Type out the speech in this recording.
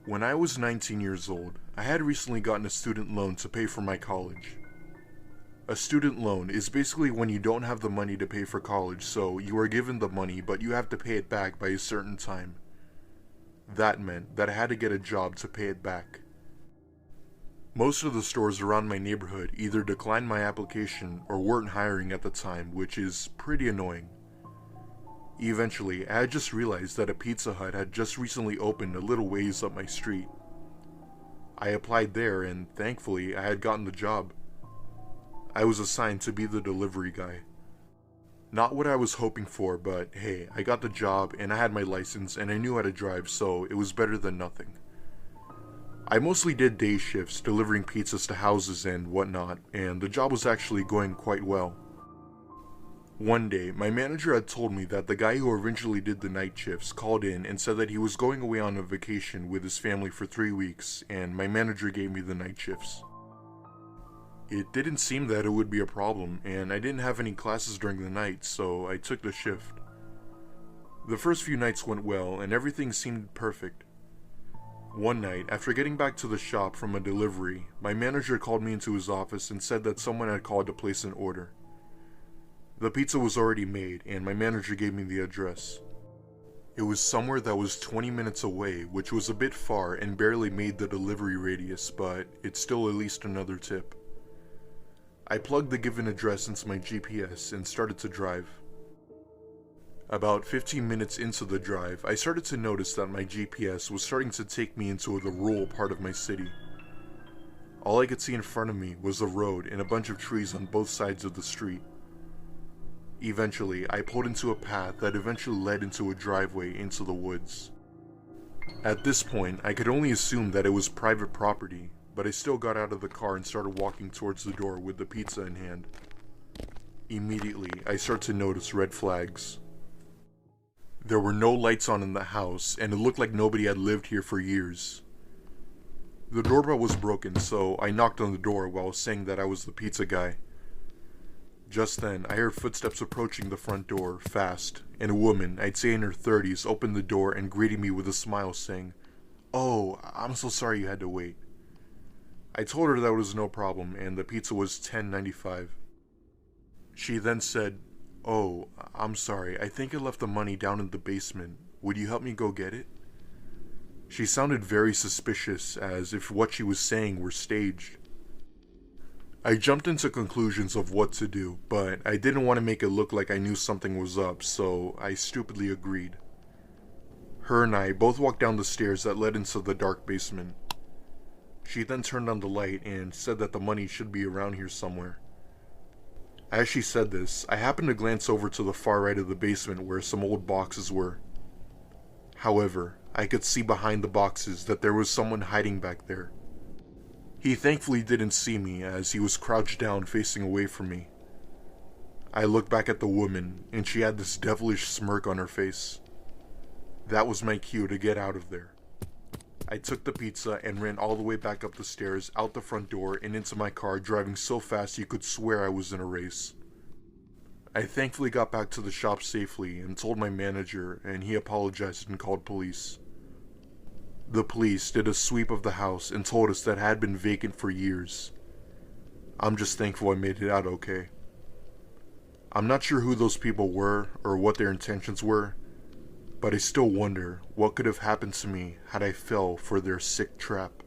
When I was 19 years old, I had recently gotten a student loan to pay for my college. A student loan is basically when you don't have the money to pay for college, so you are given the money but you have to pay it back by a certain time. That meant that I had to get a job to pay it back. Most of the stores around my neighborhood either declined my application or weren't hiring at the time, which is pretty annoying. Eventually, I had just realized that a Pizza Hut had just recently opened a little ways up my street. I applied there and thankfully I had gotten the job. I was assigned to be the delivery guy. Not what I was hoping for, but hey, I got the job and I had my license and I knew how to drive, so it was better than nothing. I mostly did day shifts, delivering pizzas to houses and whatnot, and the job was actually going quite well. One day, my manager had told me that the guy who originally did the night shifts called in and said that he was going away on a vacation with his family for 3 weeks, and my manager gave me the night shifts. It didn't seem that it would be a problem, and I didn't have any classes during the night, so I took the shift. The first few nights went well, and everything seemed perfect. One night, after getting back to the shop from a delivery, my manager called me into his office and said that someone had called to place an order. The pizza was already made, and my manager gave me the address. It was somewhere that was 20 minutes away, which was a bit far and barely made the delivery radius, but it's still at least another tip. I plugged the given address into my GPS and started to drive. About 15 minutes into the drive, I started to notice that my GPS was starting to take me into the rural part of my city. All I could see in front of me was the road and a bunch of trees on both sides of the street. Eventually, I pulled into a path that eventually led into a driveway into the woods. At this point, I could only assume that it was private property, but I still got out of the car and started walking towards the door with the pizza in hand. Immediately, I start to notice red flags. There were no lights on in the house, and it looked like nobody had lived here for years. The doorbell was broken, so I knocked on the door while saying that I was the pizza guy. Just then, I heard footsteps approaching the front door, fast, and a woman, I'd say in her 30s, opened the door and greeted me with a smile saying, "Oh, I'm so sorry you had to wait." I told her that was no problem and the pizza was $10.95. She then said, "Oh, I'm sorry, I think I left the money down in the basement. Would you help me go get it?" She sounded very suspicious, as if what she was saying were staged. I jumped into conclusions of what to do, but I didn't want to make it look like I knew something was up, so I stupidly agreed. Her and I both walked down the stairs that led into the dark basement. She then turned on the light and said that the money should be around here somewhere. As she said this, I happened to glance over to the far right of the basement where some old boxes were. However, I could see behind the boxes that there was someone hiding back there. He thankfully didn't see me as he was crouched down facing away from me. I looked back at the woman and she had this devilish smirk on her face. That was my cue to get out of there. I took the pizza and ran all the way back up the stairs, out the front door, and into my car, driving so fast you could swear I was in a race. I thankfully got back to the shop safely and told my manager, and he apologized and called police. The police did a sweep of the house and told us that it had been vacant for years. I'm just thankful I made it out okay. I'm not sure who those people were or what their intentions were, but I still wonder what could have happened to me had I fell for their sick trap.